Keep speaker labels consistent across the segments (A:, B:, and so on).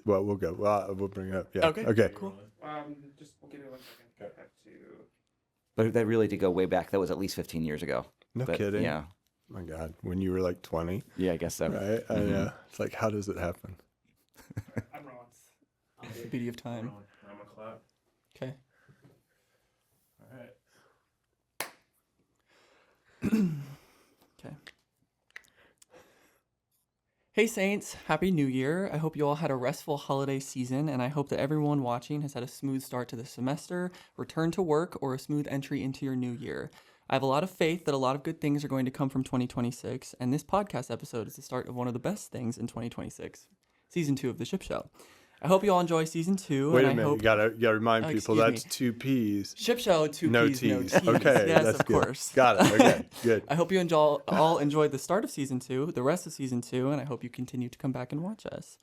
A: well, we'll go. Well, we'll bring it up. Yeah. Okay.
B: Cool.
C: Just give me 1 second.
A: Okay.
D: But that really did go way back. That was at least 15 years ago.
A: No
D: But,
A: kidding.
D: Yeah.
A: My God, when you were like 20,
D: Yeah, I guess so.
A: right? I know. It's like, how does it happen?
C: I'm wrong.
B: The beauty of time.
C: I'm a clap.
B: Okay.
C: All right.
B: Okay. Hey Saints, Happy New Year. I hope you all had a restful holiday season, and I hope that everyone watching has had a smooth start to the semester, return to work, or a smooth entry into your new year. I have a lot of faith that a lot of good things are going to come from 2026, and this podcast episode is the start of one of the best things in 2026, Season 2 of the Shipp Show. I hope you all enjoy Season 2.
A: Wait
B: and
A: a minute.
B: I hope
A: You gotta remind people
B: excuse
A: that's
B: me.
A: 2 P's.
B: Shipp Show, 2
A: No
B: P's, no
A: T's.
B: T's.
A: Okay,
B: Yes,
A: that's
B: of
A: good.
B: course.
A: Got it. Okay, good.
B: I hope you all enjoyed the start of Season 2, the rest of Season 2, and I hope you continue to come back and watch us.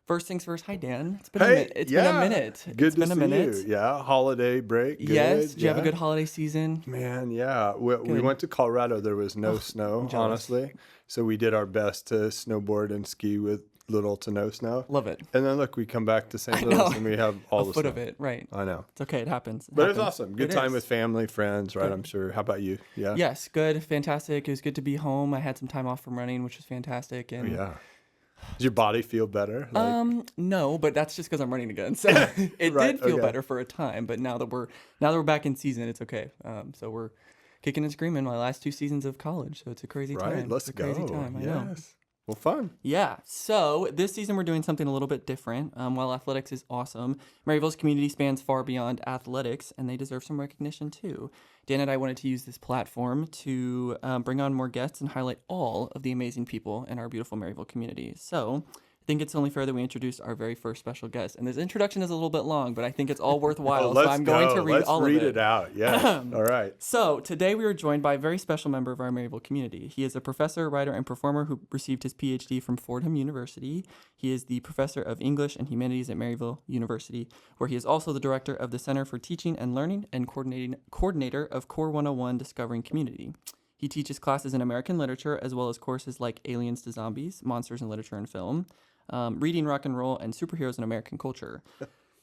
B: First things first, hi Dan. It's been a minute. It's been a minute.
A: Good
B: It's
A: to
B: been a
A: see
B: minute.
A: you. Yeah, holiday break. Good.
B: Yes. Did you have a
A: yeah.
B: good holiday season?
A: Man, yeah. We
B: Good.
A: went to Colorado. There was no snow,
B: I'm jealous.
A: honestly. So we did our best to snowboard and ski with little to no snow.
B: Love it.
A: And then look, we come back to St.
B: I
A: Louis
B: know.
A: and we have all
B: A
A: the
B: foot
A: snow.
B: of it, right.
A: I know.
B: It's okay. It happens.
A: But it was awesome. Good
B: It
A: time
B: is.
A: with family, friends, right?
B: Good.
A: I'm sure. How about you? Yeah.
B: Yes, good. Fantastic. It was good to be home. I had some time off from running, which was fantastic.
A: Oh,
B: And
A: yeah. Does your body feel better?
B: no, but that's just because I'm running again. So it
A: Right,
B: did feel
A: okay.
B: better for a time, but now that we're back in season, it's okay. So we're kicking and screaming my last 2 seasons of college. So it's a crazy
A: right.
B: time.
A: Let's
B: It's a crazy
A: go.
B: time. I
A: yes.
B: know.
A: Well, fun.
B: Yeah, so this season we're doing something a little bit different. While athletics is awesome, Maryville's community spans far beyond athletics, and they deserve some recognition too. Dan and I wanted to use this platform to bring on more guests and highlight all of the amazing people in our beautiful Maryville community. So I think it's only fair that we introduce our very first special guest. And this introduction is a little bit long, but I think it's all worthwhile,
A: Oh,
B: so
A: let's
B: I'm going
A: go.
B: to read
A: Let's
B: all
A: read
B: of
A: it out. Yeah. All right.
B: So today we are joined by a very special member of our Maryville community. He is a professor, writer, and performer who received his Ph.D. from Fordham University. He is the professor of English and Humanities at Maryville University, where he is also the director of the Center for Teaching and Learning and coordinator of Core 101 Discovering Community. He teaches classes in American literature as well as courses like Aliens to Zombies, Monsters in Literature and Film, Reading Rock and Roll, and Superheroes in American Culture.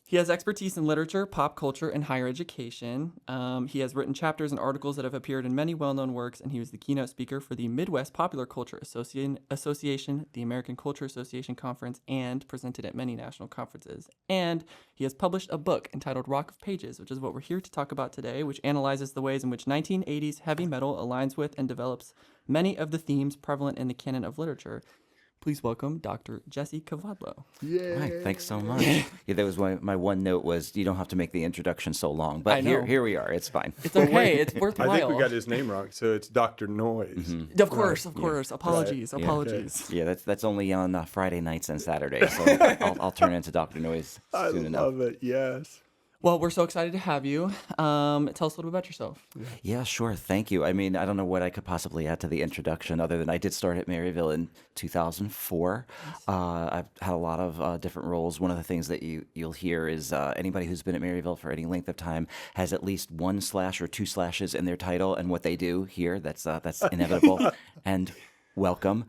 B: He has expertise in literature, pop culture, and higher education. He has written chapters and articles that have appeared in many well-known works, and he was the keynote speaker for the Midwest Popular Culture Association, the American Culture Association Conference, and presented at many national conferences. And he has published a book entitled Rock of Pages, which is what we're here to talk about today, which analyzes the ways in which 1980s heavy metal aligns with and develops many of the themes prevalent in the canon of literature. Please welcome Dr. Jesse Kavadlo.
A: Yeah.
D: Hi, thanks so much. Yeah, that was my one note was you don't have to make the introduction so long.
B: I
D: But
B: know.
D: here we are. It's fine.
B: It's okay.
A: wait.
B: It's worthwhile.
A: I think we got his name wrong. So it's Dr. NoiZe.
B: Of course, of course. Apologies,
D: Yeah.
B: apologies.
D: Yeah, that's only on Friday nights and Saturdays. So I'll turn into Dr. Noise
A: I
D: soon enough.
A: love it. Yes.
B: Well, we're so excited to have you. Tell us a little bit about yourself.
D: Yeah, sure. Thank you. I mean, I don't know what I could possibly add to the introduction other than I did start at Maryville in 2004. I've had a lot of different roles. One of the things that you'll hear is anybody who's been at Maryville for any length of time has at least 1 slash or 2 slashes in their title and what they do here. That's inevitable. And welcome.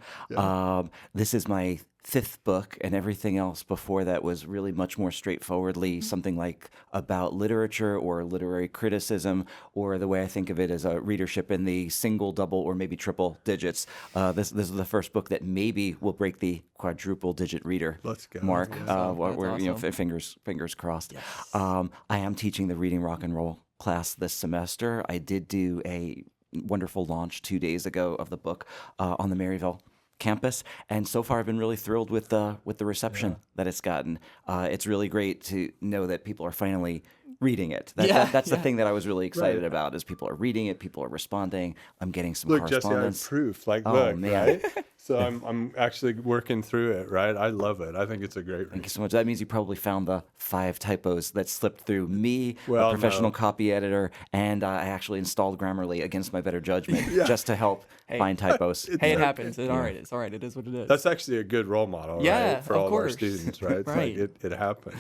D: This is my 5th book, and everything else before that was really much more straightforwardly something like about literature or literary criticism, or the way I think of it as a readership in the single, double, or maybe triple digits. This is the first book that maybe will break the quadruple digit reader
A: Let's go.
D: mark.
B: That's
D: Where
B: awesome.
D: fingers crossed. I am teaching the Reading Rock and Roll class this semester. I did do a wonderful launch 2 days ago of the book on the Maryville campus, and so far I've been really thrilled with the reception that it's gotten. It's really great to know that people are finally reading it. That's the thing that I was really excited about is people are reading it, people are responding. I'm getting some
A: Look, Jesse, I have
D: correspondence.
A: proof. Like,
D: Oh,
A: look,
D: man.
A: right? So I'm actually working through it, right? I love it. I think it's a great
D: Thank
A: read.
D: you so much. That means you probably found the 5 typos that slipped through me,
A: Well,
D: a professional
A: no.
D: copy editor, and I actually installed Grammarly against my better judgment just to help find typos.
B: Hey, it happens. It's all right. It's all right. It is what it is.
A: That's actually a good role model,
B: Yeah,
A: right? For
B: of
A: all
B: course.
A: of our students, right? It's
B: Right.
A: like it happened.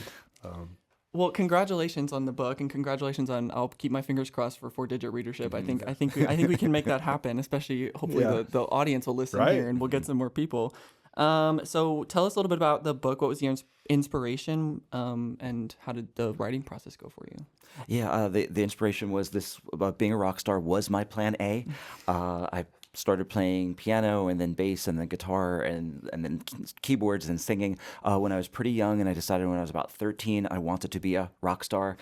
B: Well, congratulations on the book, and congratulations on. I'll keep my fingers crossed for 4-digit readership. I think we can make that happen. Especially, hopefully,
A: Yeah.
B: the audience will listen
A: Right.
B: here, and we'll get some more people. So tell us a little bit about the book. What was your inspiration, and how did the writing process go for you?
D: Yeah, the inspiration was this about being a rock star was my plan A. I started playing piano and then bass and then guitar and then keyboards and singing when I was pretty young, and I decided when I was about 13 I wanted to be a rock star.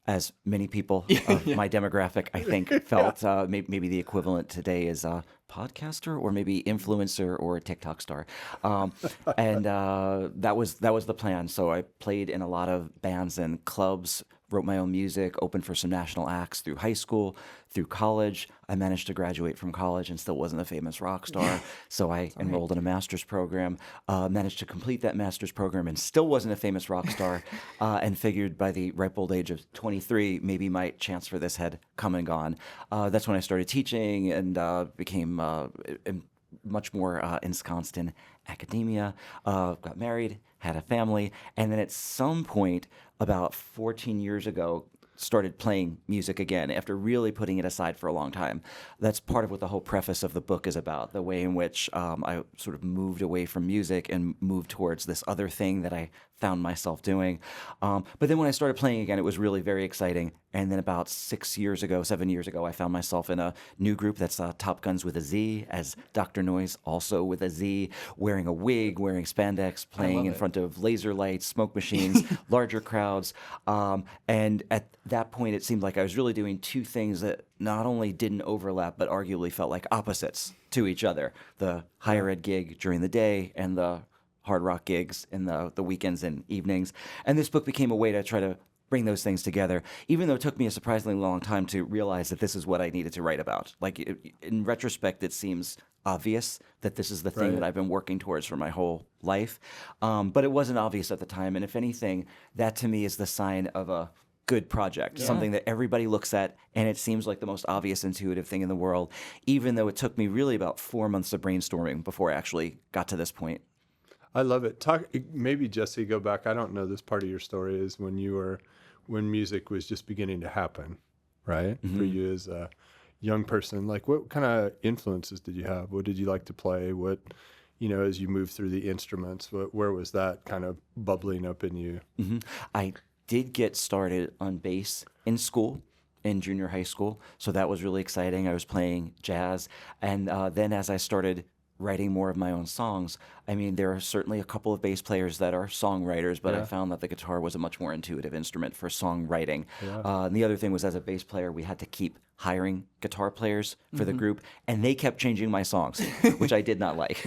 D: As many people of my demographic, I think, felt maybe the equivalent today is a podcaster or maybe influencer or a TikTok star, and that was the plan. So I played in a lot of bands and clubs, wrote my own music, opened for some national acts through high school, through college. I managed to graduate from college and still wasn't a famous rock star. So I enrolled in a master's program, managed to complete that master's program and still wasn't a famous rock star, and figured by the ripe old age of 23, maybe my chance for this had come and gone. That's when I started teaching and became much more ensconced in academia, got married, had a family, and then at some point, about 14 years ago, started playing music again after really putting it aside for a long time. That's part of what the whole preface of the book is about, the way in which I sort of moved away from music and moved towards this other thing that I found myself doing. But then when I started playing again, it was really very exciting. And then about 7 years ago, I found myself in a new group that's Top Guns with a Z, as Dr. NoiZe, also with a Z, wearing a wig, wearing spandex, playing in front of laser lights, smoke machines, larger crowds. And at that point, it seemed like I was really doing two things that not only didn't overlap, but arguably felt like opposites to each other. The higher ed gig during the day and the hard rock gigs in the weekends and evenings. And this book became a way to try to bring those things together, even though it took me a surprisingly long time to realize that this is what I needed to write about. Like, in retrospect, it seems obvious that this is the thing that I've been working towards for my whole life. But it wasn't obvious at the time. And if anything, that to me is the sign of a good project, something that everybody looks at, and it seems like the most obvious, intuitive thing in the world, even though it took me really about 4 months of brainstorming before I actually got to this point.
A: I love it. Maybe Jesse, go back. I don't know this part of your story is when music was just beginning to happen, right? For you as a young person, like what kind of influences did you have? What did you like to play? What, as you moved through the instruments, where was that kind of bubbling up in you?
D: I did get started on bass in school, in junior high school. So that was really exciting. I was playing jazz. And then as I started writing more of my own songs, I mean, there are certainly a couple of bass players that are songwriters, but I found that the guitar was a much more intuitive instrument for songwriting. And the other thing was, as a bass player, we had to keep hiring guitar players for the group, and they kept changing my songs, which I did not like.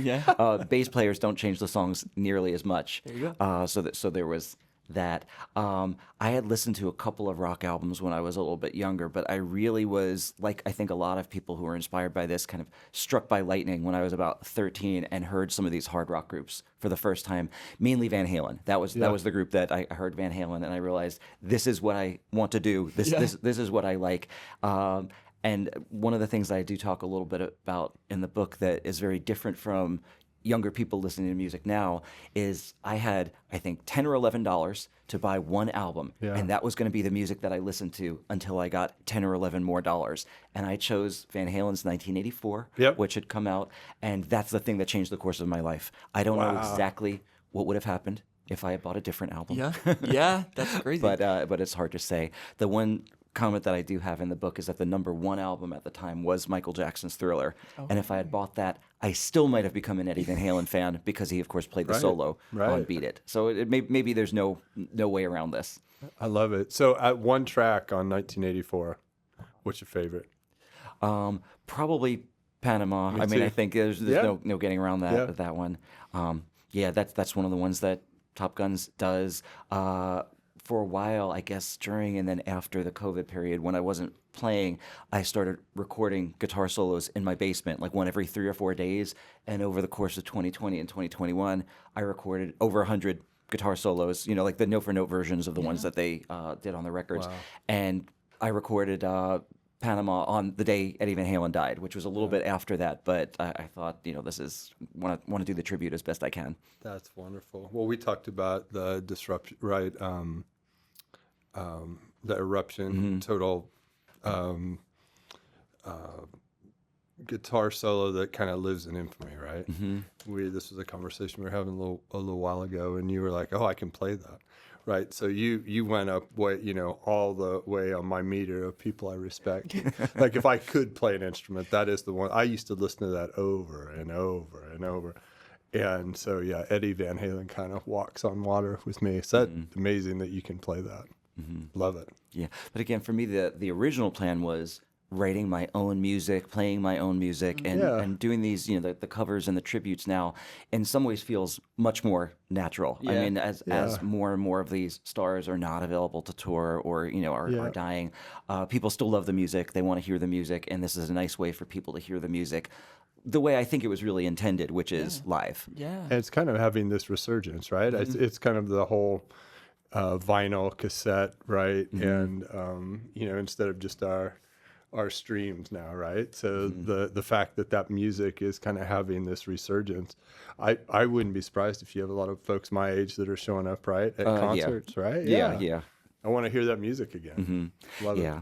D: Bass players don't change the songs nearly as much.
B: There you go.
D: So there was that. I had listened to a couple of rock albums when I was a little bit younger, but I really was, like I think a lot of people who are inspired by this, kind of struck by lightning when I was about 13 and heard some of these hard rock groups for the first time, mainly Van Halen. That was the group that I heard Van Halen, and I realized this is what I want to do. This is what I like. And one of the things that I do talk a little bit about in the book that is very different from younger people listening to music now is I had, I think, $10 or $11 to buy one album, and that was going to be the music that I listened to until I got 10 or 11 more dollars. And I chose Van Halen's 1984, which had come out, and that's the thing that changed the course of my life. I don't know exactly what would have happened if I had bought a different album.
B: Yeah, that's crazy.
D: But it's hard to say. The one comment that I do have in the book is that the number one album at the time was Michael Jackson's Thriller. And if I had bought that, I still might have become an Eddie Van Halen fan because he, of course, played the solo on Beat It. So maybe there's no way around this.
A: I love it. So at one track on 1984, what's your favorite?
D: Probably Panama. I mean, I think there's no getting around that one. That's one of the ones that Top Guns does. For a while, I guess during and then after the COVID period, when I wasn't playing, I started recording guitar solos in my basement, like one every 3 or 4 days. And over the course of 2020 and 2021, I recorded over 100 guitar solos, like the note for note versions of the ones that they did on the records. And I recorded Panama on the day Eddie Van Halen died, which was a little bit after that. But I thought, this is want to do the tribute as best I can.
A: That's wonderful. Well, we talked about the disruption, right? The eruption, total guitar solo that kind of lives in infamy, right? This was a conversation we were having a little while ago, and you were like, "Oh, I can play that." Right, so you went up all the way on my meter of people I respect. Like if I could play an instrument, that is the one. I used to listen to that over and over and over, and so yeah, Eddie Van Halen kind of walks on water with me. So that's amazing that you can play that. Love it.
D: Yeah, but again, for me, the original plan was writing my own music, playing my own music, and doing these, the covers and the tributes now in some ways feels much more natural. I mean, as more and more of these stars are not available to tour or, are dying, people still love the music. They want to hear the music, and this is a nice way for people to hear the music the way I think it was really intended, which is live.
B: Yeah.
A: And it's kind of having this resurgence, right? It's kind of the whole vinyl cassette, right? And, instead of just our streams now, right? So the fact that music is kind of having this resurgence, I wouldn't be surprised if you have a lot of folks my age that are showing up, right, at concerts, right?
D: Yeah.
A: I want to hear that music again. Love it.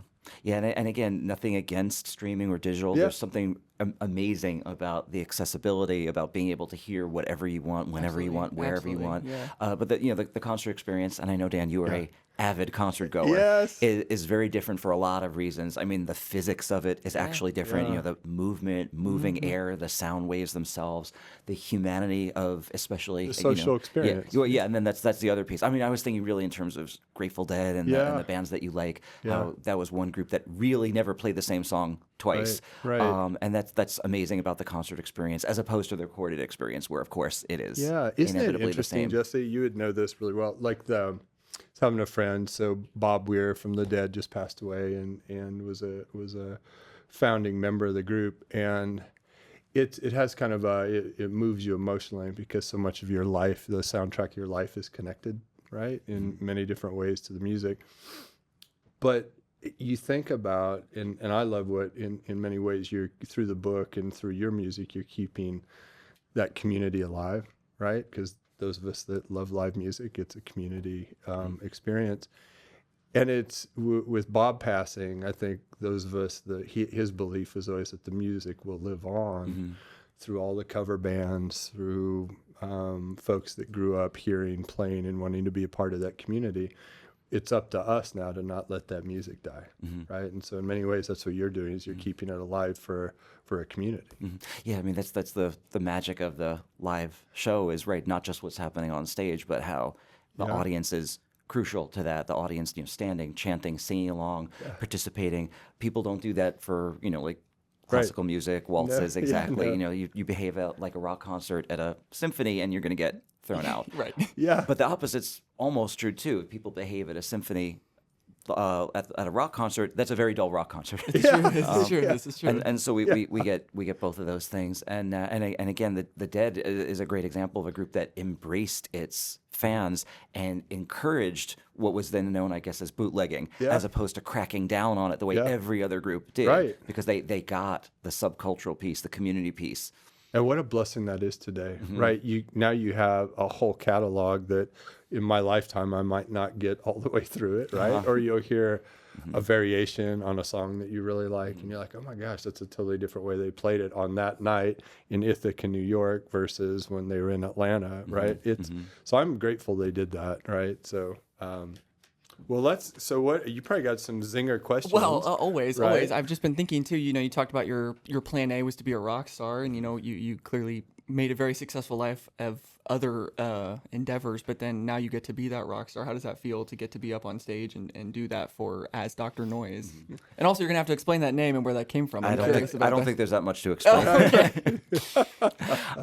D: Yeah, and again, nothing against streaming or digital. There's something amazing about the accessibility, about being able to hear whatever you want, whenever you want, wherever you want.
B: Yeah.
D: But the concert experience, and I know, Dan, you are a avid concert goer, is very different for a lot of reasons. I mean, the physics of it is actually different. The movement, moving air, the sound waves themselves, the humanity of especially
A: the social experience.
D: Yeah, and then that's the other piece. I mean, I was thinking really in terms of Grateful Dead and the bands that you like. How that was one group that really never played the same song twice.
A: Right.
D: And that's amazing about the concert experience, as opposed to the recorded experience, where of course it is.
A: Yeah, isn't it
D: inevitably
A: interesting,
D: the same.
A: Jesse? You would know this really well. Like I was having a friend, so Bob Weir from the Dead just passed away, and was a founding member of the group, and it has kind of it moves you emotionally because so much of your life, the soundtrack of your life, is connected, right, in many different ways to the music. But you think about, and I love what in many ways you're, through the book and through your music, you're keeping that community alive, right? Because those of us that love live music, it's a community experience. And it's with Bob passing, I think those of us, his belief was always that the music will live on through all the cover bands, through folks that grew up hearing, playing, and wanting to be a part of that community. It's up to us now to not let that music die, right? And so in many ways, that's what you're doing, is you're keeping it alive for a community.
D: Yeah, I mean, that's the magic of the live show is, right, not just what's happening on stage, but how the audience is crucial to that. The audience, standing, chanting, singing along, participating. People don't do that for, like classical music, waltzes, exactly. You behave like a rock concert at a symphony and you're going to get thrown out.
B: Right.
A: Yeah.
D: But the opposite's almost true too. If people behave at a symphony, at a rock concert, that's a very dull rock concert.
B: This is true.
D: And so we get both of those things. And again, the Dead is a great example of a group that embraced its fans and encouraged what was then known, I guess, as bootlegging, as opposed to cracking down on it the way every other group did.
A: Right.
D: Because they got the subcultural piece, the community piece.
A: And what a blessing that is today, right? Now you have a whole catalog that in my lifetime I might not get all the way through it, right? Or you'll hear a variation on a song that you really like, and you're like, oh my gosh, that's a totally different way they played it on that night in Ithaca, New York, versus when they were in Atlanta, right? So I'm grateful they did that, right? So so what, you probably got some zinger questions.
B: Well, always. I've just been thinking too, you talked about your plan A was to be a rock star, and you clearly made a very successful life of other endeavors, but then now you get to be that rock star. How does that feel to get to be up on stage and do that as Dr. NoiZe? And also you're gonna have to explain that name and where that came from.
D: I don't think there's that much to explain.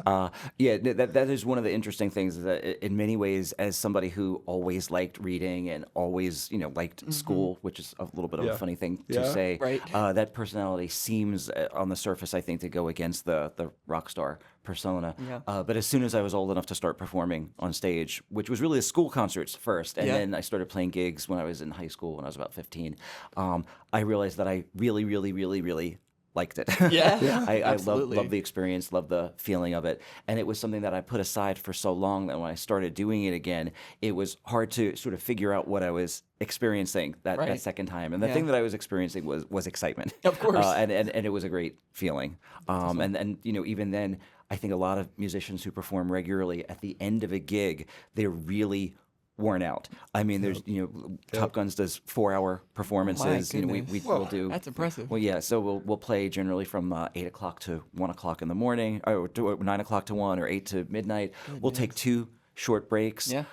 D: That is one of the interesting things, is that in many ways, as somebody who always liked reading and always liked school, which is a little bit of a funny thing to say,
B: right.
D: That personality seems on the surface, I think, to go against the rock star persona. But as soon as I was old enough to start performing on stage, which was really the school concerts first, and then I started playing gigs when I was in high school when I was about 15, I realized that I really, really, really, really liked it.
B: Yeah,
D: I
B: absolutely.
D: love the experience, love the feeling of it. And it was something that I put aside for so long that when I started doing it again, it was hard to sort of figure out what I was experiencing that
B: Right.
D: second time. And the
B: Yeah.
D: thing that I was experiencing was excitement.
B: Of course.
D: And it was a great feeling. And even then, I think a lot of musicians who perform regularly at the end of a gig, they're really worn out. I mean, there's Top Guns does 4-hour performances.
B: My
D: We'll do.
B: That's impressive.
D: Well, yeah. So we'll play generally from 8 o'clock to 1 o'clock in the morning, or 9 o'clock to 1, or 8 to midnight. We'll take 2 short breaks.
B: Yeah.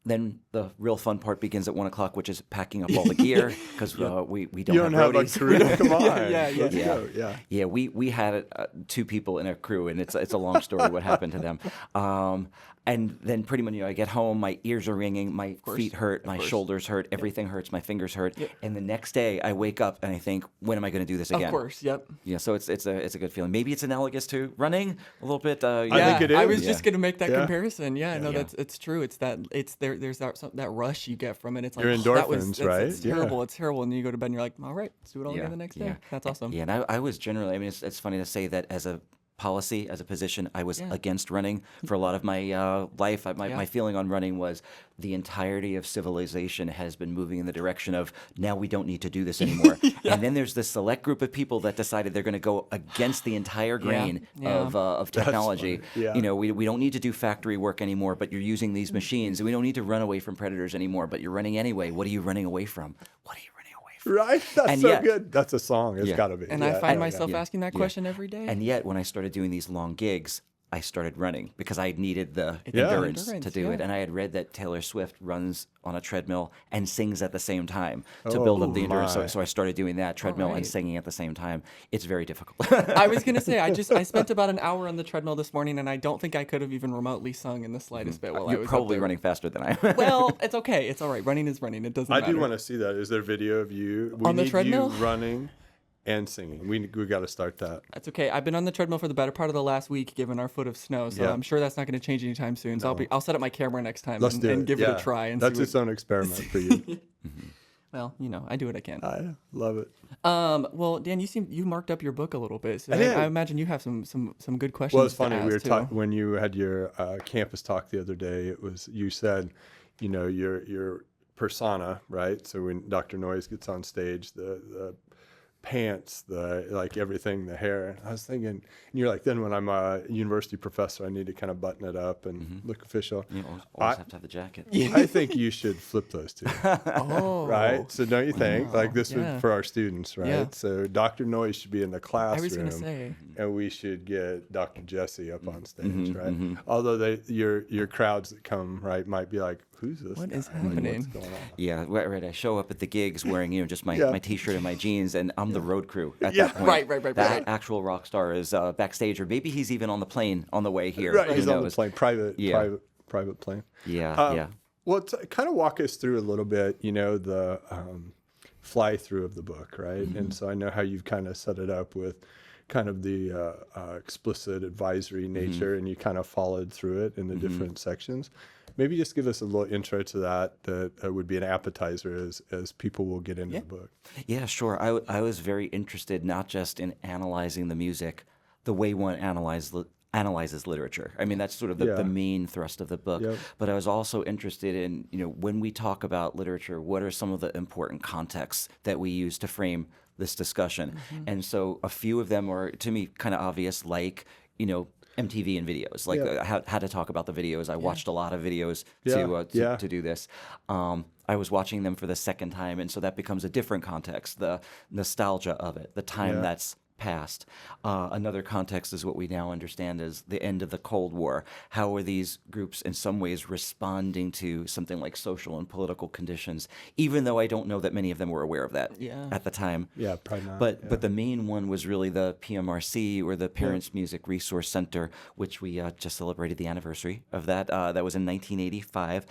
D: Then the real fun part begins at 1 o'clock, which is packing up all the gear because we don't
A: You don't
D: have
A: have a
D: roadies.
A: crew. Come on.
B: Yeah.
A: Let's go. Yeah.
D: Yeah, we had 2 people in a crew, and it's a long story what happened to them. And then pretty much, I get home, my ears are ringing, my feet hurt, my shoulders hurt, everything hurts, my fingers hurt.
B: Yep.
D: And the next day, I wake up and I think, when am I going to do this again?
B: Of course. Yep.
D: Yeah, so it's a good feeling. Maybe it's analogous to running a little bit.
A: I think it
B: I
A: is.
B: was just gonna make that
A: Yeah.
B: comparison. Yeah, no,
D: Yeah.
B: it's true. It's there's that rush you get from it. It's like
A: Your
B: that was,
A: endorphins, right?
B: It's
A: Yeah.
B: terrible. It's terrible, and then you go to bed and you're like, all right, let's do it all again the next day. That's awesome.
D: Yeah, and I was generally, I mean, it's funny to say that as a policy, as a position, I was against running for a lot of my life. My feeling on running was the entirety of civilization has been moving in the direction of now we don't need to do this anymore. And then there's this select group of people that decided they're going to go against the entire grain of technology.
A: funny. Yeah.
D: We don't need to do factory work anymore, but you're using these machines. We don't need to run away from predators anymore, but you're running anyway. What are you running away from? What are you running away from?
A: Right? That's
D: And
A: so
D: yet-
A: good. That's a song. It's got to be.
B: And
A: Yeah,
B: I find
A: know
B: myself
A: that.
B: asking that question every day.
D: And yet, when I started doing these long gigs, I started running because I needed the
A: Yeah.
D: endurance to
B: Endurance,
D: do it.
B: yeah.
D: And I had read that Taylor Swift runs on a treadmill and sings at the same time to build up the endurance.
A: my.
D: So I started doing that, treadmill and
B: right.
D: singing at the same time. It's very difficult.
B: I was gonna say I spent about an hour on the treadmill this morning, and I don't think I could have even remotely sung in the slightest bit while I
D: You're
B: was up
D: probably
B: there.
D: running faster than I am.
B: Well, it's okay. It's all right. Running is running. It doesn't
A: I
B: matter.
A: do want to see that. Is there video of you? We
B: On the
A: need
B: treadmill?
A: you running and singing. We got to start that.
B: That's okay. I've been on the treadmill for the better part of the last week, given our foot of snow. So
A: Yeah.
B: I'm sure that's not going to change anytime soon. So I'll set up my camera next time
A: Let's do
B: and
A: it.
B: give it
A: Yeah.
B: a try. And
A: That's
B: see
A: its own experiment for you.
B: well, I do what I can.
A: I love it.
B: Well, Dan, you marked up your book a little bit, so
A: I did.
B: I imagine you have some good questions.
A: Well, it's
B: to
A: funny. We were
B: ask, too.
A: talking when you had your campus talk the other day. It was you said, your persona, right? So when Dr. NoiZe gets on stage, the pants, everything, the hair. And I was thinking, and you're like, then when I'm a university professor, I need to kind of button it up and look official.
D: You always have to have the jacket.
A: I think you should flip those two.
B: Oh,
A: Right? So don't you think? Like this
B: Yeah.
A: would for our students, right?
B: Yeah.
A: So Dr. NoiZe should be in the
B: I
A: classroom.
B: was going to say.
A: And we should get Dr. Jesse up on stage, right? Although your crowds that come, right, might be like, who's this?
B: What
A: guy?
B: is
A: Like,
B: happening?
A: what's going on?
D: Yeah, right. I show up at the gigs wearing, just my,
A: Yeah.
D: my T-shirt and my jeans, and I'm the road crew at
A: Yeah.
D: that point.
B: Right.
D: That actual rock star is backstage, or maybe he's even on the plane on the way here.
A: Right,
D: Who
A: he's on the
D: knows?
A: plane, private plane.
D: Yeah, yeah.
A: Well, kind of walk us through a little bit, the fly through of the book, right? And so I know how you've kind of set it up with kind of the explicit advisory nature, and you kind of followed through it in the different sections. Maybe just give us a little intro to that would be an appetizer as people will get into the book.
D: Yeah, sure. I was very interested not just in analyzing the music, the way one analyzes literature. I mean, that's sort of the main thrust of the book.
A: Yep.
D: But I was also interested in, when we talk about literature, what are some of the important contexts that we use to frame this discussion? And so a few of them are, to me, kind of obvious, like, MTV and videos, like how to talk about the videos. I watched a lot of videos to do this. I was watching them for the second time, and so that becomes a different context, the nostalgia of it, the time that's passed. Another context is what we now understand as the end of the Cold War. How are these groups in some ways responding to something like social and political conditions, even though I don't know that many of them were aware of that at the time.
A: Yeah, probably not.
D: But the main one was really the PMRC, or the Parents Music Resource Center, which we just celebrated the anniversary of that. That was in 1985.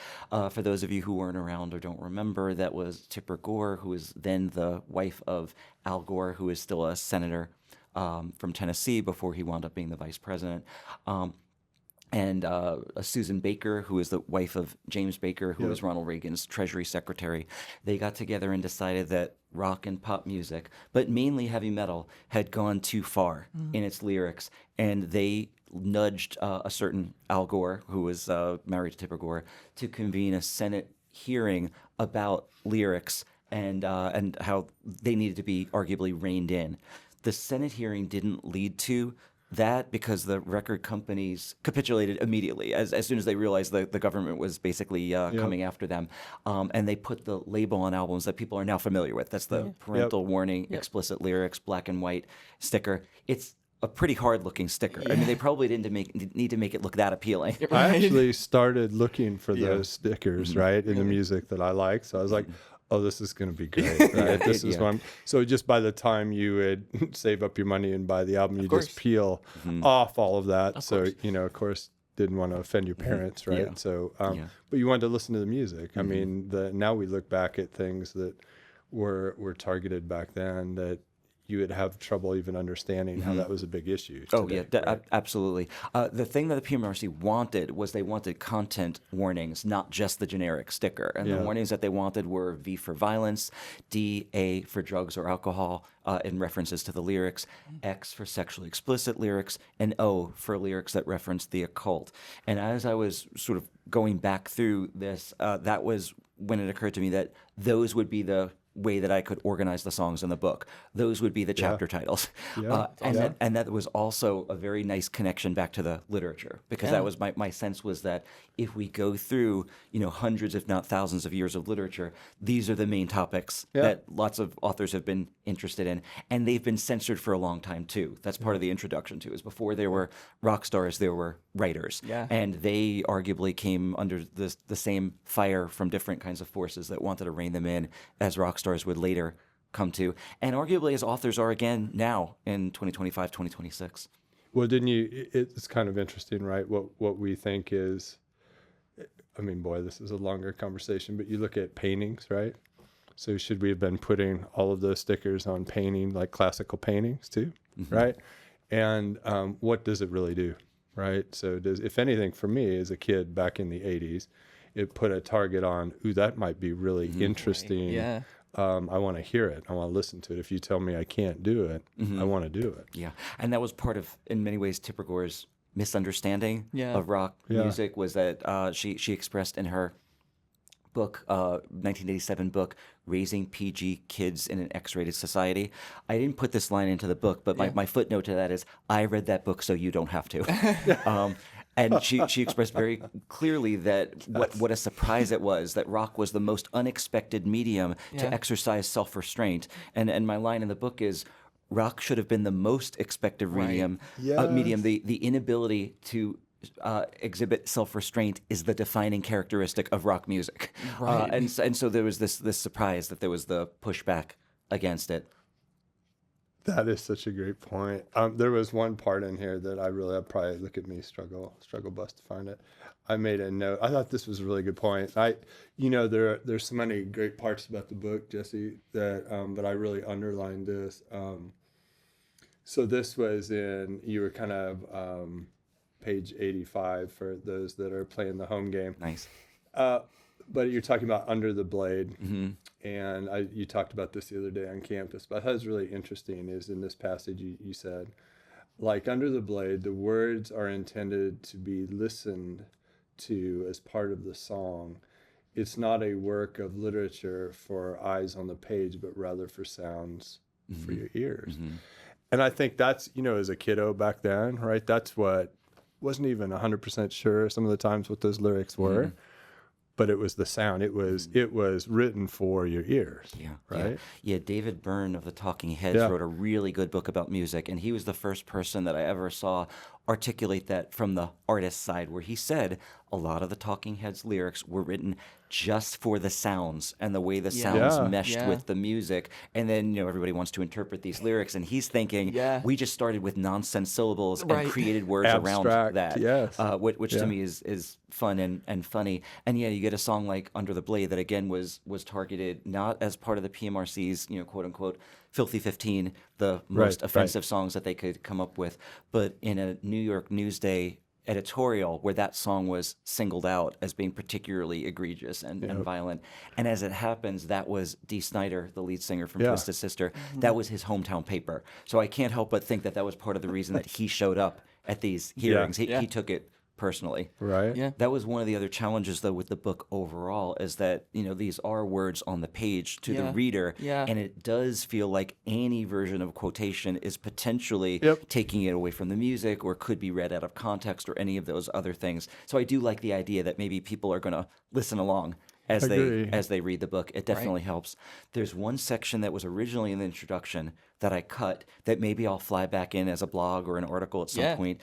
D: For those of you who weren't around or don't remember, that was Tipper Gore, who was then the wife of Al Gore, who is still a senator from Tennessee before he wound up being the vice president. and Susan Baker, who is the wife of James Baker, who was Ronald Reagan's Treasury Secretary. They got together and decided that rock and pop music, but mainly heavy metal, had gone too far in its lyrics, and they nudged a certain Al Gore, who was married to Tipper Gore, to convene a Senate hearing about lyrics and how they needed to be arguably reined in. The Senate hearing didn't lead to that because the record companies capitulated immediately as soon as they realized that the government was basically coming after them. And they put the label on albums that people are now familiar with. That's the parental warning, explicit lyrics, black and white sticker. It's a pretty hard-looking sticker. I mean, they probably didn't need to make it look that appealing.
A: I actually started looking for those stickers, right, in the music that I like. So I was like, oh, this is going to be great, right? This is one. So just by the time you would save up your money and buy the album, you just peel off all of that. So, you know, of course, didn't want to offend your parents, right?
D: Yeah.
A: So, but you wanted to listen to the music. I mean, now we look back at things that were targeted back then that you would have trouble even understanding how that was a big issue today, right?
D: Absolutely. The thing that the PMRC wanted was they wanted content warnings, not just the generic sticker. And the warnings that they wanted were V for violence, D, A for drugs or alcohol, in references to the lyrics, X for sexually explicit lyrics, and O for lyrics that referenced the occult. And as I was sort of going back through this, that was when it occurred to me that those would be the way that I could organize the songs in the book. Those would be the chapter titles. And that was also a very nice connection back to the literature, because that was my sense was that if we go through, you know, hundreds, if not thousands of years of literature, these are the main topics that lots of authors have been interested in. And they've been censored for a long time too. That's part of the introduction too, is before there were rock stars, there were writers. And they arguably came under the same fire from different kinds of forces that wanted to rein them in, as rock stars would later come to, and arguably as authors are again now in 2025, 2026.
A: Well, didn't you? It's kind of interesting, right? What we think is, I mean, boy, this is a longer conversation, but you look at paintings, right? So should we have been putting all of those stickers on painting, like classical paintings too, right? And what does it really do, right? So if anything, for me as a kid back in the 80s, it put a target on, ooh, that might be really interesting.
B: Yeah.
A: I want to hear it. I want to listen to it. If you tell me I can't do it, I want to do it.
D: Yeah. And that was part of, in many ways, Tipper Gore's misunderstanding of rock music, was that she expressed in her book, 1987 book, Raising PG Kids in an X-Rated Society. I didn't put this line into the book, but my footnote to that is, I read that book so you don't have to. And she expressed very clearly that what a surprise it was that rock was the most unexpected medium to exercise self-restraint. And my line in the book is, rock should have been the most expected medium. The inability to exhibit self-restraint is the defining characteristic of rock music. And so there was this surprise that there was the pushback against it.
A: That is such a great point. There was one part in here that I'd probably look at me, struggle bus to find it. I made a note. I thought this was a really good point. There's so many great parts about the book, Jesse, that but I really underlined this. So this was you were kind of page 85 for those that are playing the home game.
D: Nice.
A: But you're talking about Under the Blade, and you talked about this the other day on campus. But I thought it was really interesting is in this passage you said, like Under the Blade, the words are intended to be listened to as part of the song. It's not a work of literature for eyes on the page, but rather for sounds for your ears. And I think that's, as a kiddo back then, right? That's what, wasn't even 100% sure some of the times what those lyrics were. But it was the sound. It was written for your ears, right?
D: Yeah, David Byrne of the Talking Heads wrote a really good book about music, and he was the first person that I ever saw articulate that from the artist side, where he said a lot of the Talking Heads lyrics were written just for the sounds and the way the sounds meshed with the music. And then, everybody wants to interpret these lyrics, and he's thinking, we just started with nonsense syllables and created words
A: Abstract,
D: around that, which to
A: Yeah.
D: me is fun and funny. And you get a song like Under the Blade that again was targeted not as part of the PMRC's, quote unquote, Filthy 15, the most offensive songs that they could come up with, but in a New York Newsday editorial where that song was singled out as being particularly egregious and violent. And as it happens, that was Dee Snider, the lead singer from Twisted Sister. That was his hometown paper. So I can't help but think that that was part of the reason that he showed up at these hearings. He took it personally.
A: Right.
B: Yeah.
D: That was one of the other challenges, though, with the book overall, is that, these are words on the page to the reader, and it does feel like any version of quotation is potentially taking it away from the music or could be read out of context or any of those other things. So I do like the idea that maybe people are going to listen along as they read the book. It definitely helps. There's one section that was originally in the introduction that I cut that maybe I'll fly back in as a blog or an article at some point.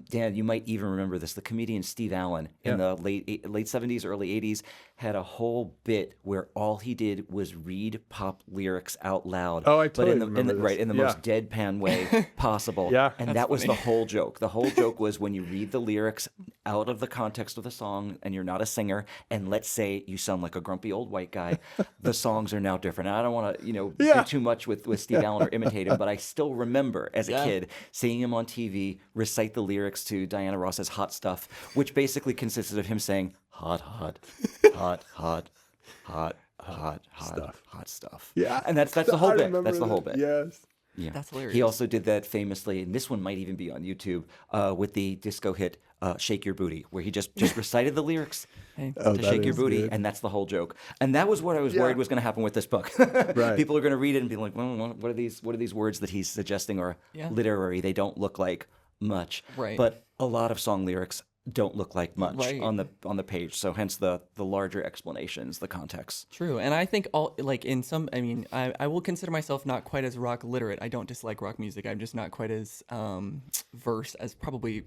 D: Dan, you might even remember this. The comedian Steve Allen in the late 70s, early 80s had a whole bit where all he did was read pop lyrics out loud.
A: Oh, I totally remember this.
D: In the most deadpan way possible. And that was the whole joke. The whole joke was when you read the lyrics out of the context of the song and you're not a singer, and let's say you sound like a grumpy old white guy, the songs are now different. And I don't want to, do too much with Steve Allen or imitate him, but I still remember as a kid seeing him on TV recite the lyrics to Diana Ross's Hot Stuff, which basically consisted of him saying, hot, hot, hot, hot, hot, hot, hot stuff.
A: Yeah.
D: And that's the whole bit. That's the whole bit.
A: Yes.
D: Yeah.
B: That's hilarious.
D: He also did that famously, and this one might even be on YouTube, with the disco hit Shake Your Booty, where he just recited the lyrics to Shake Your Booty, and that's the whole joke. And that was what I was worried was going to happen with this book. People are going to read it and be like, well, what are these words that he's suggesting are literary? They don't look like much.
B: Right.
D: But a lot of song lyrics don't look like much on the page. So hence the larger explanations, the context.
B: True. And I think I will consider myself not quite as rock literate. I don't dislike rock music. I'm just not quite as versed as probably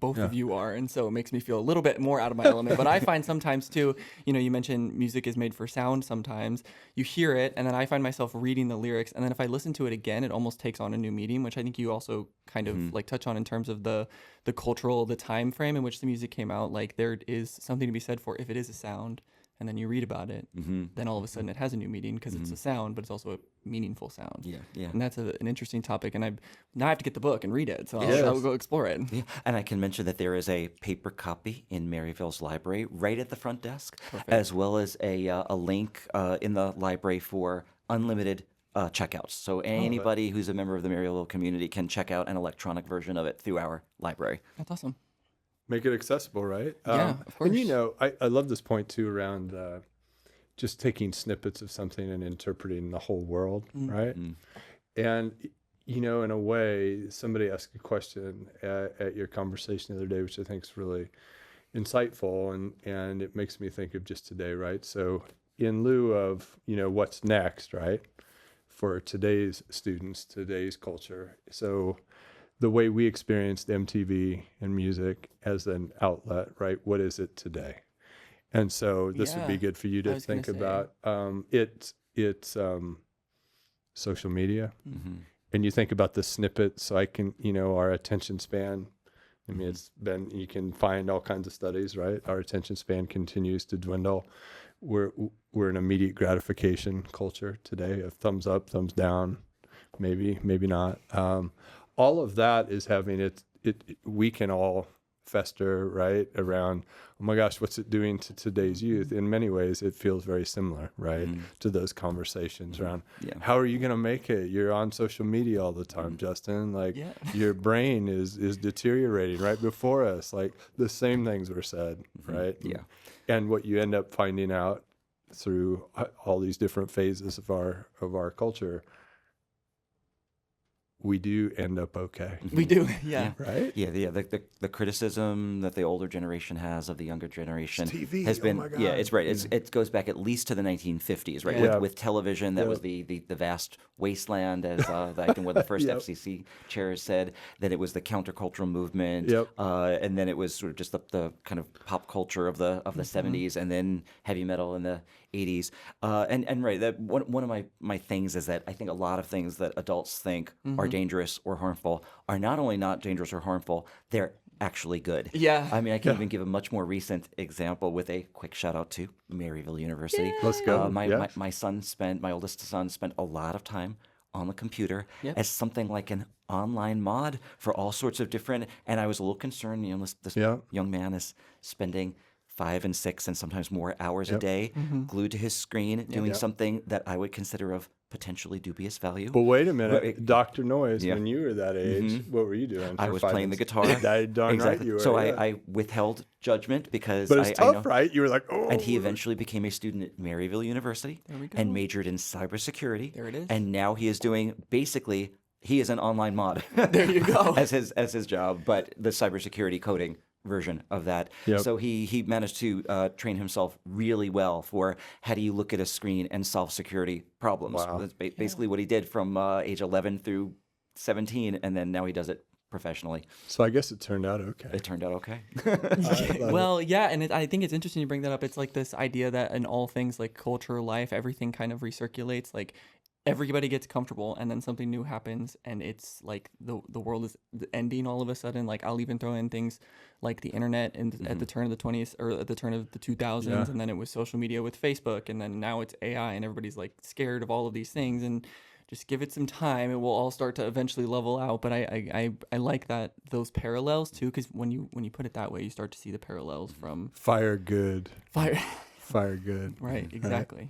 B: both of you are, and so it makes me feel a little bit more out of my element. But I find sometimes too, you mentioned music is made for sound. Sometimes you hear it, and then I find myself reading the lyrics, and then if I listen to it again, it almost takes on a new meaning, which I think you also kind of like touch on in terms of the cultural, the time frame in which the music came out. Like there is something to be said for if it is a sound, and then you read about it, then all of a sudden it has a new meaning because it's a sound, but it's also a meaningful sound. Yeah. And that's an interesting topic, and now I have to get the book and read it, so I'll go explore it.
D: Yeah. And I can mention that there is a paper copy in Maryville's library right at the front desk, as well as a link in the library for unlimited checkouts. So anybody who's a member of the Maryville community can check out an electronic version of it through our library.
B: That's awesome.
A: Make it accessible, right?
B: Yeah, of course.
A: And I love this point too around just taking snippets of something and interpreting the whole world, right? And in a way, somebody asked a question at your conversation the other day, which I think is really insightful, and it makes me think of just today, right? So in lieu of what's next, right, for today's students, today's culture, so the way we experienced MTV and music as an outlet, right? What is it today? And so this would be good for you to think about. It's social media, and you think about the snippets. So I can, our attention span. I mean, you can find all kinds of studies, right? Our attention span continues to dwindle. We're an immediate gratification culture today. A thumbs up, thumbs down, maybe not. All of that is having we can all fester, right, around, oh my gosh, what's it doing to today's youth? In many ways, it feels very similar, right, to those conversations around how are you going to make it? You're on social media all the time, Justin. Like your brain is deteriorating right before us. Like the same things were said, right? Yeah. And what you end up finding out through all these different phases of our culture, we do end up okay.
B: We do,
A: right?
D: Yeah. The criticism that the older generation has of the younger generation
A: TV,
D: has been,
A: oh my God.
D: it's right. It goes back at least to the 1950s, right? With television, that was the vast wasteland, as like in one of the first FCC chairs said, that it was the countercultural movement, and then it was sort of just the kind of pop culture of the 70s, and then heavy metal in the 80s. And right, that one of my things is that I think a lot of things that adults think are dangerous or harmful are not only not dangerous or harmful, they're actually good.
B: Yeah.
D: I mean, I can even give a much more recent example with a quick shout out to Maryville University.
A: Let's go.
D: My oldest son spent a lot of time on the computer
B: Yep.
D: as something like an online mod for all sorts of different. And I was a little concerned, this
A: Yeah.
D: young man is spending 5 and 6 and sometimes more hours a
A: Yep.
D: day glued to his screen doing
A: Yep.
D: something that I would consider of potentially dubious value.
A: But wait a minute,
D: But
A: Dr. Noise,
D: Yeah.
A: when you were that age, what were you doing?
D: I
A: for
D: was
A: 5
D: playing
A: and
D: the
A: 6?
D: guitar.
A: Darn right you were.
D: So
A: yeah.
D: I withheld judgment because
A: But it's
D: I know.
A: tough, right? You were like, oh.
D: And he eventually became a student at Maryville University
B: There we go.
D: and majored in cybersecurity.
B: There it is.
D: And now he is doing basically he is an online mod.
B: There you go.
D: as his job, but the cybersecurity coding version of that.
A: Yep.
D: So he managed to train himself really well for how do you look at a screen and solve security problems.
A: Wow.
D: That's basically what he did from age 11 through 17, and then now he does it professionally.
A: So I guess it turned out okay.
D: It turned out okay.
B: Well, yeah, and I think it's interesting you bring that up. It's like this idea that in all things like culture, life, everything kind of recirculates. Like everybody gets comfortable, and then something new happens, and it's like the world is ending all of a sudden. Like I'll even throw in things like the internet and at the turn of the 20th or at the turn of the 2000s,
A: Yeah.
B: and then it was social media with Facebook, and then now it's AI, and everybody's like scared of all of these things, and just give it some time, it will all start to eventually level out. But I like that those parallels too, because when you put it that way, you start to see the parallels from
A: Fire good.
B: fire.
A: Fire good.
B: Right, exactly.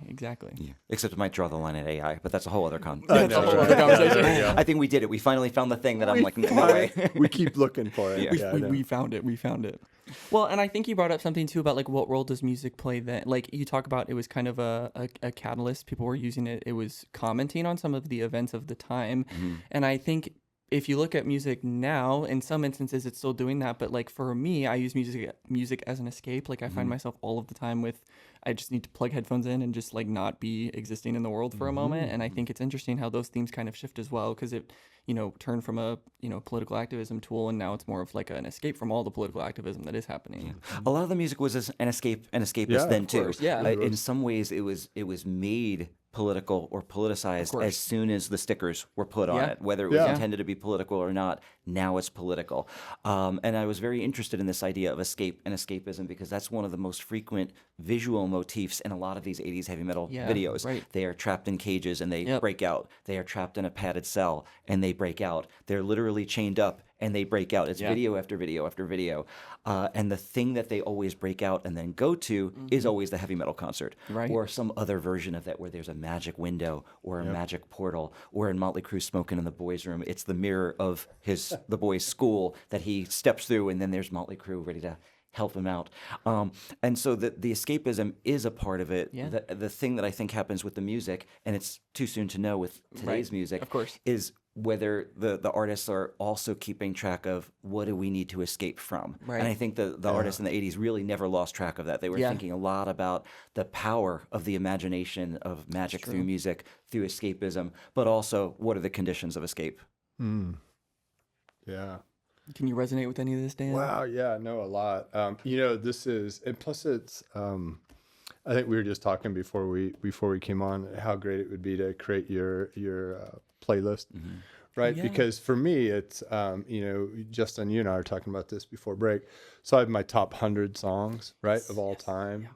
D: Yeah. Except it might draw the line at AI, but that's a whole other
B: That's a whole other conversation.
A: Yeah.
D: I think we did it. We finally found the thing that I'm like, no way.
A: We keep looking for it.
D: Yeah.
A: Yeah, I know.
B: We found it. We found it. Well, and I think you brought up something too about like what role does music play then? Like you talk about it was kind of a catalyst. People were using it. It was commenting on some of the events of the time. And I think if you look at music now, in some instances it's still doing that. But like for me, I use music as an escape. Like I find myself all of the time with, I just need to plug headphones in and just like not be existing in the world for a moment. And I think it's interesting how those themes kind of shift as well, because it, turned from a, political activism tool, and now it's more of like an escape from all the political activism that is happening.
D: A lot of the music was an escapist
A: Yeah,
D: then
A: of
D: too.
A: course.
B: Yeah.
D: In some ways, it was made political or politicized
B: course.
D: as soon as the stickers were put on
B: Yeah.
D: it, whether it was
A: Yeah.
D: intended to be political or not. Now it's political, and I was very interested in this idea of escape and escapism because that's one of the most frequent visual motifs in a lot of these 80s heavy metal
B: Yeah,
D: videos.
B: right.
D: They are trapped in cages and they
B: Yep.
D: break out. They are trapped in a padded cell and they break out. They're literally chained up and they break out. It's
B: Yeah.
D: video after video after video. And the thing that they always break out and then go to is always the heavy metal concert.
B: Right.
D: Or some other version of that where there's a magic window or a magic portal. Or in Motley Crue Smoking in the Boys' Room, it's the mirror of the boys' school that he steps through, and then there's Motley Crue ready to help him out. And so the escapism is a part of it.
B: Yeah.
D: The thing that I think happens with the music, and it's too soon to know with today's music,
B: Of course.
D: is whether the artists are also keeping track of what do we need to escape from.
B: Right.
D: And I think the artists in the 80s really never lost track of that. They were
B: Yeah.
D: thinking a lot about the power of the imagination of magic through music, through escapism, but also what are the conditions of escape.
A: Yeah.
B: Can you resonate with any of this, Dan?
A: Wow. Yeah. No, a lot. This is, and plus it's, I think we were just talking before we came on how great it would be to create your playlist, right?
B: Yeah.
A: Because for me, it's, Justin, you and I were talking about this before break. So I have my top 100 songs, right, of all time,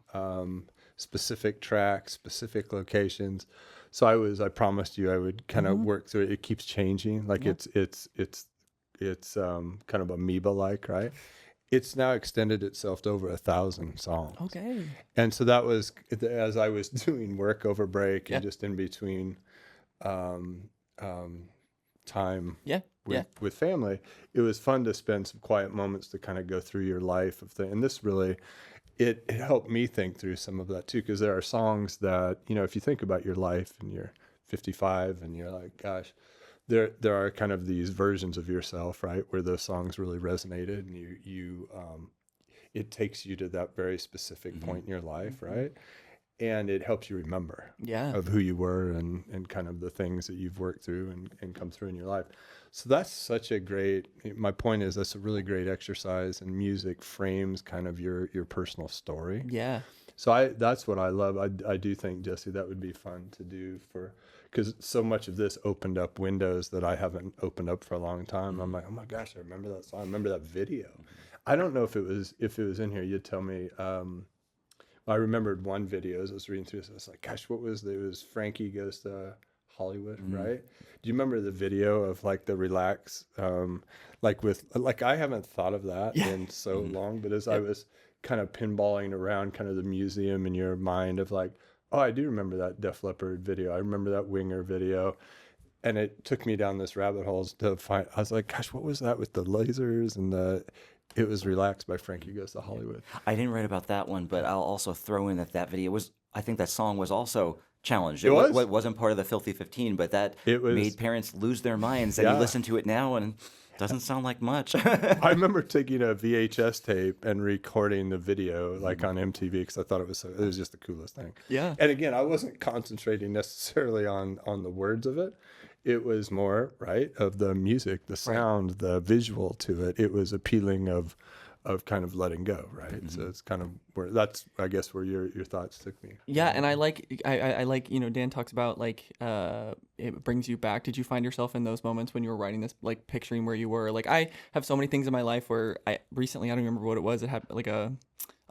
A: specific tracks, specific locations. So I promised you I would kind of work through it. It keeps changing. Like it's kind of amoeba-like, right? It's now extended itself to over 1,000 songs.
B: Okay.
A: And so that was as I was doing work over break
B: Yeah.
A: and just in between time
B: Yeah.
A: with family. It was fun to spend some quiet moments to kind of go through your life of things. And this really, it helped me think through some of that too, because there are songs that, if you think about your life and you're 55 and you're like, gosh, there are kind of these versions of yourself, right, where those songs really resonated, and you it takes you to that very specific point in your life, right, and it helps you remember
B: Yeah.
A: of who you were and kind of the things that you've worked through and come through in your life. So that's such a great. My point is that's a really great exercise, and music frames kind of your personal story.
B: Yeah.
A: So that's what I love. I do think, Jesse, that would be fun to do because so much of this opened up windows that I haven't opened up for a long time. I'm like, oh my gosh, I remember that song. I remember that video. I don't know if it was in here. You'd tell me. I remembered one video as I was reading through this. I was like, gosh, what was it? It was Frankie Goes to Hollywood, right? Do you remember the video of like the relax, like I haven't thought of that in so long, but as I was kind of pinballing around kind of the museum in your mind of like, oh, I do remember that Def Leppard video. I remember that Winger video. And it took me down this rabbit hole to find, I was like, gosh, what was that with the lasers and it was Relaxed by Frankie Goes to Hollywood.
D: I didn't write about that one, but I'll also throw in that video was, I think that song was also challenged.
A: It was?
D: It wasn't part of the Filthy 15, but that made parents lose their minds. And you listen to it now and it doesn't sound like much.
A: I remember taking a VHS tape and recording the video like on MTV because I thought it was just the coolest thing.
B: Yeah.
A: And again, I wasn't concentrating necessarily on the words of it. It was more, right, of the music, the sound, the visual to it. It was appealing of kind of letting go, right? So it's kind of where that's, I guess, where your thoughts took me.
B: Yeah, and I like, Dan talks about like it brings you back. Did you find yourself in those moments when you were writing this, like picturing where you were? Like I have so many things in my life where I don't remember what it was. It had like a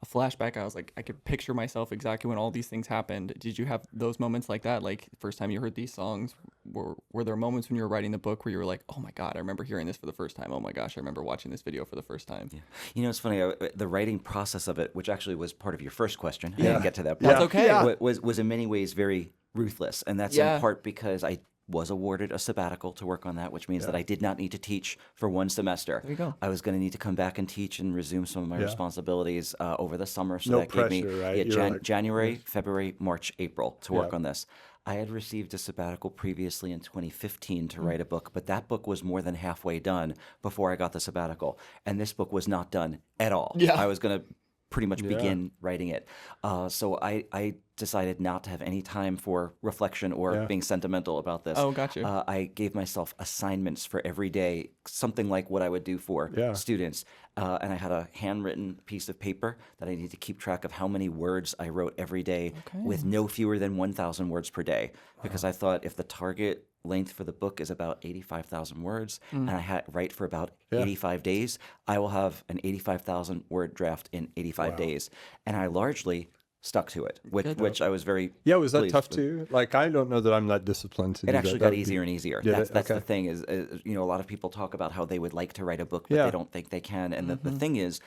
B: flashback. I was like, I could picture myself exactly when all these things happened. Did you have those moments like that? Like the first time you heard these songs, were there moments when you were writing the book where you were like, oh my God, I remember hearing this for the first time. Oh my gosh, I remember watching this video for the first time. Yeah.
D: You know, it's funny, the writing process of it, which actually was part of your first question. I didn't get to that.
B: That's okay.
A: Yeah.
D: Was in many ways very ruthless. And that's in part because I was awarded a sabbatical to work on that, which means that I did not need to teach for one semester.
B: There you go.
D: I was going to need to come back and teach and resume some of my responsibilities over the summer. So
A: No
D: that
A: pressure,
D: gave me
A: right?
D: January, February, March, April to work on this. I had received a sabbatical previously in 2015 to write a book, but that book was more than halfway done before I got the sabbatical. And this book was not done at all.
B: Yeah.
D: I was going to pretty much begin writing it. So I decided not to have any time for reflection or being sentimental about this.
B: Oh, gotcha.
D: I gave myself assignments for every day, something like what I would do for students. And I had a handwritten piece of paper that I need to keep track of how many words I wrote every day with no fewer than 1,000 words per day. Because I thought if the target length for the book is about 85,000 words and I write for about 85 days, I will have an 85,000 word draft in 85 days. And I largely stuck to it, which I was very
A: was that
D: pleased
A: tough
D: with.
A: too? Like, I don't know that I'm that disciplined to do
D: It
A: that.
D: actually
A: That
D: got
A: would be-
D: easier and easier.
A: Did
D: That's
A: it?
D: the
A: Okay.
D: thing is, a lot of people talk about how they would like to write a book, but they don't think they can. And the thing is,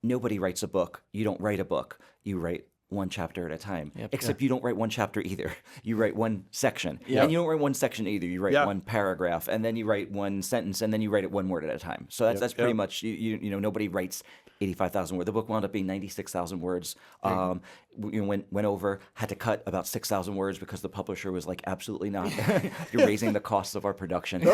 D: nobody writes a book. You don't write a book. You write one chapter at a time. Except you don't write one chapter either. You write one section. And you don't write one section either. You write one paragraph, and then you write one sentence, and then you write it one word at a time. So that's pretty much, you know, nobody writes 85,000 words. The book wound up being 96,000 words. Went over, had to cut about 6,000 words because the publisher was like, absolutely not. You're raising the costs of our production.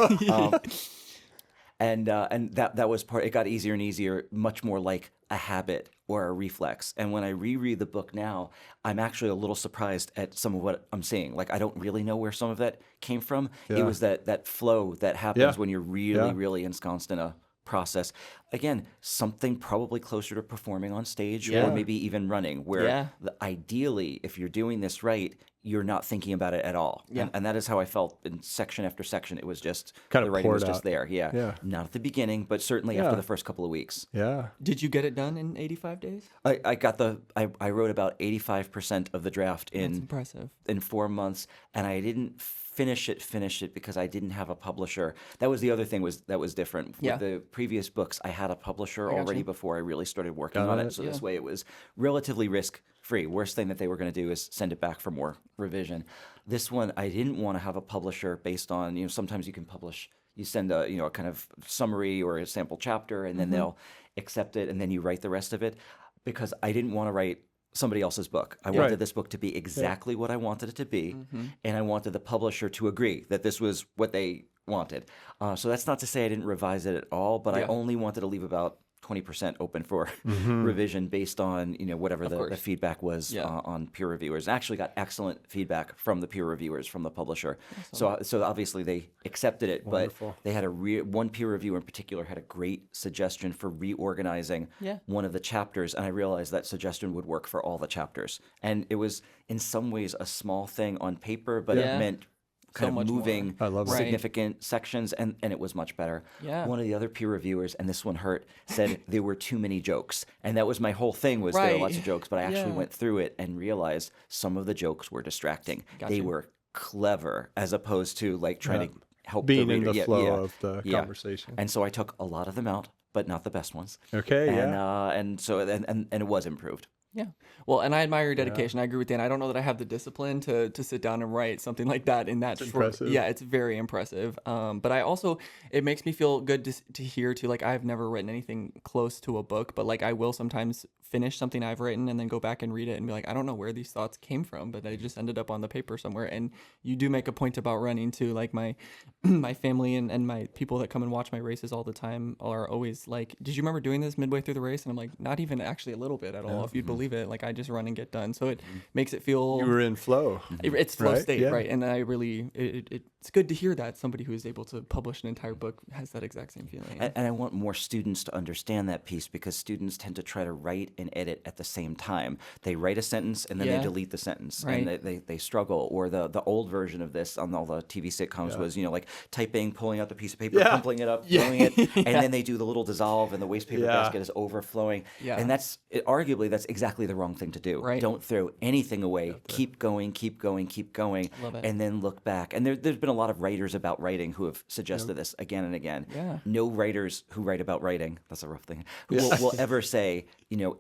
D: And that was part. It got easier and easier, much more like a habit or a reflex. And when I reread the book now, I'm actually a little surprised at some of what I'm seeing. Like, I don't really know where some of that came from. It was that flow that happens when you're really ensconced in a process. Again, something probably closer to performing on stage or maybe even running, where ideally, if you're doing this right, you're not thinking about it at all. And that is how I felt in section after section. It was just
A: Kind
D: the
A: of
D: writing was
A: poured
D: just
A: out.
D: there. Yeah. Not at the beginning, but certainly after the first couple of weeks.
A: Yeah.
B: Did you get it done in 85 days?
D: I wrote about 85% of the draft
B: That's
D: in
B: impressive.
D: 4 months, and I didn't finish it because I didn't have a publisher. That was the other thing that was different. With the previous books, I had a publisher already before I really started working on it. So this way it was relatively risk-free. Worst thing that they were going to do is send it back for more revision. This one, I didn't want to have a publisher based on, sometimes you can publish, you send a kind of summary or a sample chapter, and then they'll accept it, and then you write the rest of it, because I didn't want to write somebody else's book. I wanted this book to be exactly what I wanted it to be, and I wanted the publisher to agree that this was what they wanted. So that's not to say I didn't revise it at all, but I only wanted to leave about 20% open for revision based on whatever the feedback was on peer reviewers. I actually got excellent feedback from the peer reviewers from the publisher. So obviously they accepted it.
A: Wonderful.
D: But they had one peer reviewer in particular had a great suggestion for reorganizing one of the chapters, and I realized that suggestion would work for all the chapters. And it was in some ways a small thing on paper, but it meant kind
B: So
D: of
B: much
D: moving
A: more. I love it.
D: significant sections, and it was much better.
B: Yeah.
D: One of the other peer reviewers, and this one hurt, said there were too many jokes. And that was my whole thing, was there were lots of jokes, but I actually went through it and realized some of the jokes were distracting. They were clever as opposed to like trying to help
A: being
D: the
A: in
D: reader.
A: the flow of the conversation.
D: And so I took a lot of them out, but not the best ones.
A: Okay,
D: And so and it was improved.
B: Yeah. Well, and I admire your dedication. I agree with Dan. I don't know that I have the discipline to sit down and write something like that in that short.
A: Impressive.
B: Yeah, it's very impressive. But I also, it makes me feel good to hear too. Like I've never written anything close to a book, but like I will sometimes finish something I've written and then go back and read it and be like, I don't know where these thoughts came from, but they just ended up on the paper somewhere. And you do make a point about running too. Like my my family and my people that come and watch my races all the time are always like, did you remember doing this midway through the race? And I'm like, not even actually a little bit at all, if you'd believe it. Like I just run and get done. So it makes it feel
A: You were in flow.
B: it's flow
A: right?
B: state,
A: Yeah.
B: right? And I really it's good to hear that somebody who is able to publish an entire book has that exact same feeling.
D: And I want more students to understand that piece because students tend to try to write and edit at the same time. They write a sentence and then
B: Yeah.
D: they delete the sentence,
B: Right.
D: and they struggle. Or the old version of this on all the TV sitcoms was like typing, pulling out the piece of paper,
A: Yeah.
D: crumpling it up, throwing it, and then they do the little dissolve and the waste paper
A: Yeah.
D: basket is overflowing.
B: Yeah.
D: And arguably that's exactly the wrong thing to do.
B: Right.
D: Don't throw anything away. Keep going, keep going, keep going,
B: Love it.
D: and then look back. And there's been a lot of writers about writing who have suggested this again and again.
B: Yeah.
D: No writers who write about writing, that's a rough thing, will ever say,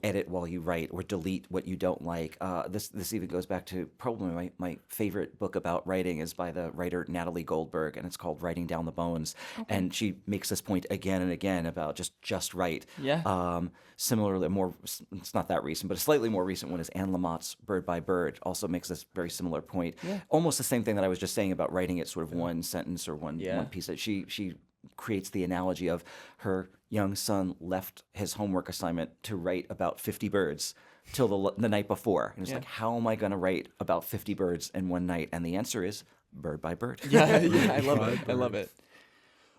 D: edit while you write or delete what you don't like. This even goes back to probably my favorite book about writing is by the writer Natalie Goldberg, and it's called Writing Down the Bones. And she makes this point again and again about just write.
B: Yeah.
D: Similarly, it's not that recent, but a slightly more recent one is Anne Lamott's Bird by Bird, also makes this very similar point.
B: Yeah.
D: Almost the same thing that I was just saying about writing it sort of one sentence or one piece. That she creates the analogy of her young son left his homework assignment to write about 50 birds till the night before. And it's like, how am I going to write about 50 birds in one night? And the answer is bird by bird.
B: Yeah, I love it. I love it.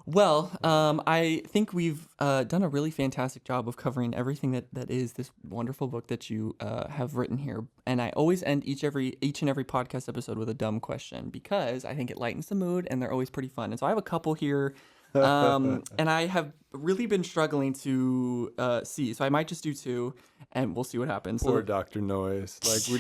B: Well, I think we've done a really fantastic job of covering everything that is this wonderful book that you have written here. And I always end each and every podcast episode with a dumb question because I think it lightens the mood and they're always pretty fun. And so I have a couple here, and I have really been struggling to see. So I might just do two, and we'll see what happens.
A: Poor Dr. Noise.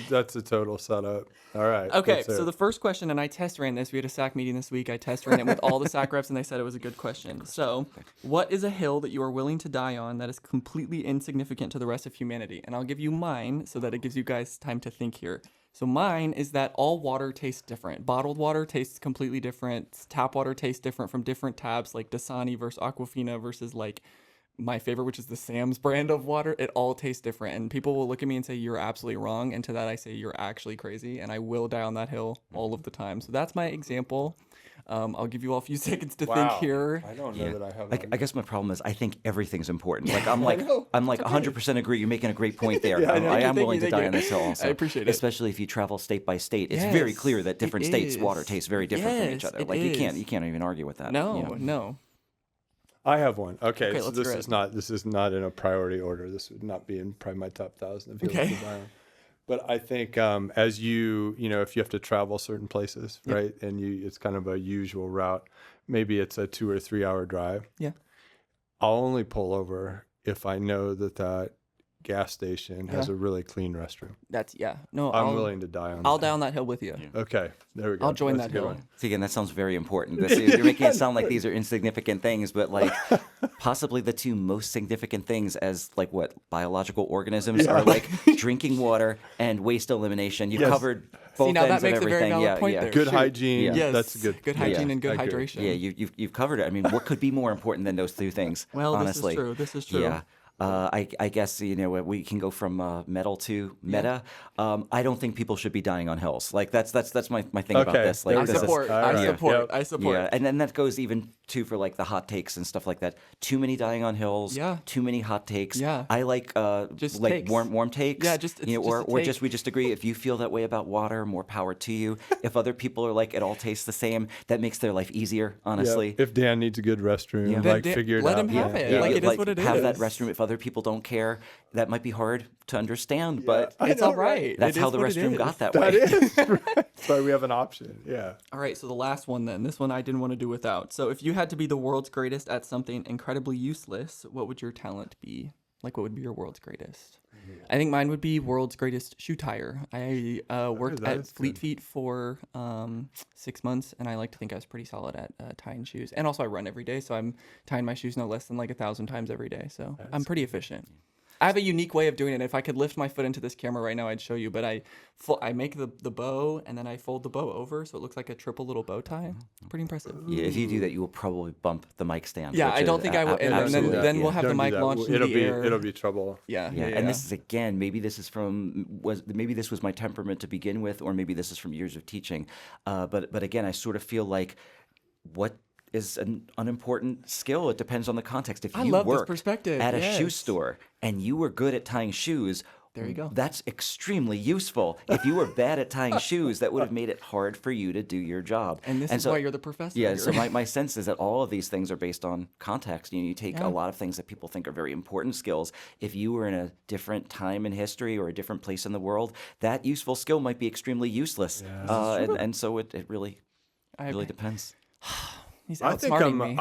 A: That's a total setup. All right.
B: Okay,
A: let's
B: so
A: hear
B: the
A: it.
B: first question, and I test ran this. We had a SAAC meeting this week. I test ran it with all the SAAC reps, and they said it was a good question. So, what is a hill that you are willing to die on that is completely insignificant to the rest of humanity? And I'll give you mine so that it gives you guys time to think here. So mine is that all water tastes different. Bottled water tastes completely different. Tap water tastes different from different taps, like Dasani versus Aquafina versus like my favorite, which is the Sam's brand of water. It all tastes different. And people will look at me and say, you're absolutely wrong. And to that, I say, you're actually crazy. And I will die on that hill all of the time. So that's my example. I'll give you all a few seconds to think here.
A: I don't know that I have
D: I guess my problem is I think everything's important. Like I'm like 100% agree. You're making a great point there. I am willing to die on this hill also.
B: I appreciate it.
D: Especially if you travel state by state. It's very
B: Yes,
D: clear that different
B: it
D: states'
B: is.
D: water tastes very different from each
B: Yes,
D: other.
B: it
D: Like
B: is.
D: you can't even argue with that.
B: No.
A: I have one. Okay, so
B: let's
A: this
B: hear
A: is
B: it.
A: this is not in a priority order. This would not be in probably my top 1,000 of hills
B: Okay.
A: to die on. But I think as if you have to travel certain places, right, and it's kind of a usual route, maybe it's a 2 or 3 hour drive.
B: Yeah.
A: I'll only pull over if I know that gas station has a really clean restroom.
B: No,
A: I'm willing to die on
B: I'll
A: that.
B: die on that hill with you.
A: Okay, there we go.
B: I'll join
A: That's
B: that
A: a good
B: hill.
A: one.
D: See, again, that sounds very important. You're making it sound like these are insignificant things, but like possibly the two most significant things as like what biological organisms are like drinking water and waste elimination. You've
A: Yes.
D: covered both
B: now that
D: ends of
B: makes a very
D: everything.
B: valid point there.
A: Good
B: Shoot.
A: hygiene.
D: Yeah.
B: Yes,
A: That's a good.
B: hygiene and good
A: I agree.
B: hydration.
D: Yeah, you've covered it. I mean, what could be more important than those two things?
B: Well,
D: honestly.
B: This is true.
D: Yeah. I guess we can go from metal to meta. I don't think people should be dying on hills. Like that's my thing about
A: Okay,
D: this. Like
A: there
B: I
A: we
D: this
A: go.
B: support.
A: All
B: I
A: right.
B: support.
A: Yep.
B: I support.
D: Yeah, and then that goes even too for like the hot takes and stuff like that. Too many dying on hills.
B: Yeah.
D: Too many hot takes.
B: Yeah.
D: I like
B: Just
D: like
B: takes.
D: warm takes.
B: Yeah, just- it's
D: or
B: just a take.
D: we just agree. If you feel that way about water, more power to you. If other people are like it all tastes the same, that makes their life easier. Honestly.
A: Yeah. If Dan needs a good restroom,
D: Yeah.
A: like
B: Then
A: figure it
B: let
A: out.
B: him have it.
A: Yeah.
B: Like, it is what it
D: have that
B: is.
D: restroom. If other people don't care, that might be hard to understand, but
A: I
B: It's
A: know,
B: all right.
D: that's
B: It
D: how
B: is
D: the
B: what it
D: restroom
B: is.
D: got that
A: That
D: way.
A: is right. That's why we have an option. Yeah.
B: All right, so the last one then. This one I didn't want to do without. So if you had to be the world's greatest at something incredibly useless, what would your talent be? Like, what would be your world's greatest? I think mine would be world's greatest shoe tire. I worked
A: that
B: at
A: is
B: Fleet
A: good.
B: Feet for 6 months, and I like to think I was pretty solid at tying shoes. And also, I run every day, so I'm tying my shoes no less than like 1,000 times every day. So I'm pretty efficient. I have a unique way of doing it. If I could lift my foot into this camera right now, I'd show you. But I make the bow, and then I fold the bow over, so it looks like a triple little bow tie. It's pretty impressive.
D: Yeah, if you do that, you will probably bump the mic stand.
B: Yeah,
D: which
B: I don't
D: is
B: think I will. And
D: absolutely-
B: then we'll
D: yeah.
B: have the
A: Don't do
B: mic
A: that.
B: launched
A: It'll
B: into the
A: be
B: air.
A: it'll be trouble.
B: Yeah.
D: And this is again, maybe this was my temperament to begin with, or maybe this is from years of teaching. But again, I sort of feel like what is an unimportant skill. It depends on the context. If
B: I
D: you
B: love this
D: worked
B: perspective,
D: at a shoe
B: yes.
D: store and you were good at tying shoes,
B: There you go.
D: That's extremely useful. If you were bad at tying shoes, that would have made it hard for you to do your job.
B: And this is
D: so,
B: why you're the professor.
D: Yeah,
B: here.
D: so my sense is that all of these things are based on context. You take
B: Yeah.
D: a lot of things that people think are very important skills. If you were in a different time in history or a different place in the world, that useful skill might be extremely useless. And so it really depends.
B: He's
A: I think
B: outsmarting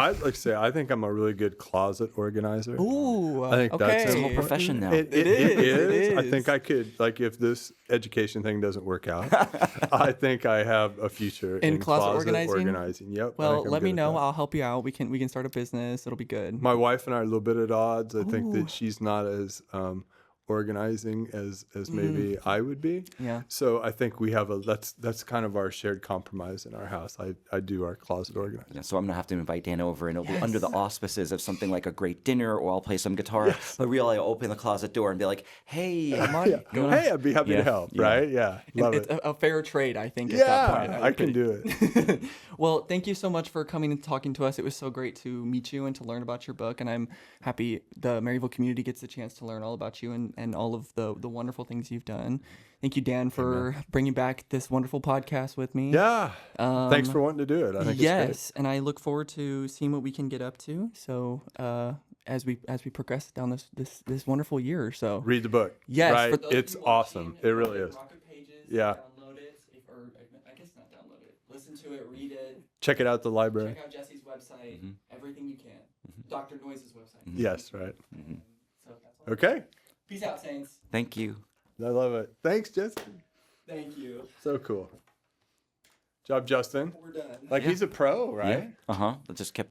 B: me.
A: I think I'm a really good closet organizer.
B: Ooh,
A: I think
B: okay.
A: that's
D: It's a whole profession now.
A: It is. I think I could, like, if this education thing doesn't work out, I think I have a future
B: In
A: in
B: closet organizing?
A: Yep. I
B: Well,
A: think I'm
B: let me
A: good at
B: know.
A: that.
B: I'll help you out. We can start a business. It'll be good.
A: My wife and I are a little bit at odds. I think
B: Ooh.
A: that she's not as organizing as maybe I would be.
B: Yeah.
A: So I think we have that's kind of our shared compromise in our house. I do our closet organizing.
D: Yeah, so I'm gonna have to invite Dan over, and it'll be under the auspices of something like a great dinner, or I'll play some guitar. But really, I'll open the closet door and be like, "Hey, come on,
A: Yeah. Hey, I'd be happy
D: Yeah,
A: to help.
D: yeah.
A: Right? Yeah. Love
B: It's
A: it.
B: a fair trade, I think, at that point.
A: Yeah, I can do it.
B: Well, thank you so much for coming and talking to us. It was so great to meet you and to learn about your book. And I'm happy the Maryville community gets the chance to learn all about you and all of the wonderful things you've done. Thank you, Dan, for bringing back this wonderful podcast with me.
A: Yeah. Thanks for wanting to do it. I think
B: Yes, and I look forward to seeing what we can get up to. So as we progress down this wonderful year or so.
A: Read the book.
B: Yes,
A: Right.
B: for those
A: It's
B: of you
A: awesome.
B: watching,
A: It really is.
B: Rocket Pages,
A: Yeah.
B: Download it, or I guess not download it. Listen to it, read it.
A: Check it out at the library.
B: Check out Jesse's website. Everything you can. Dr. NoiZe's website.
A: Yes, right.
B: So that's all.
A: Okay.
B: Peace out, Saints.
D: thank you."
A: I love it. Thanks, Justin.
B: Thank you.
A: So cool. Job, Justin.
B: We're done.
A: Like,
D: Yeah.
A: he's a pro, right?
D: That just kept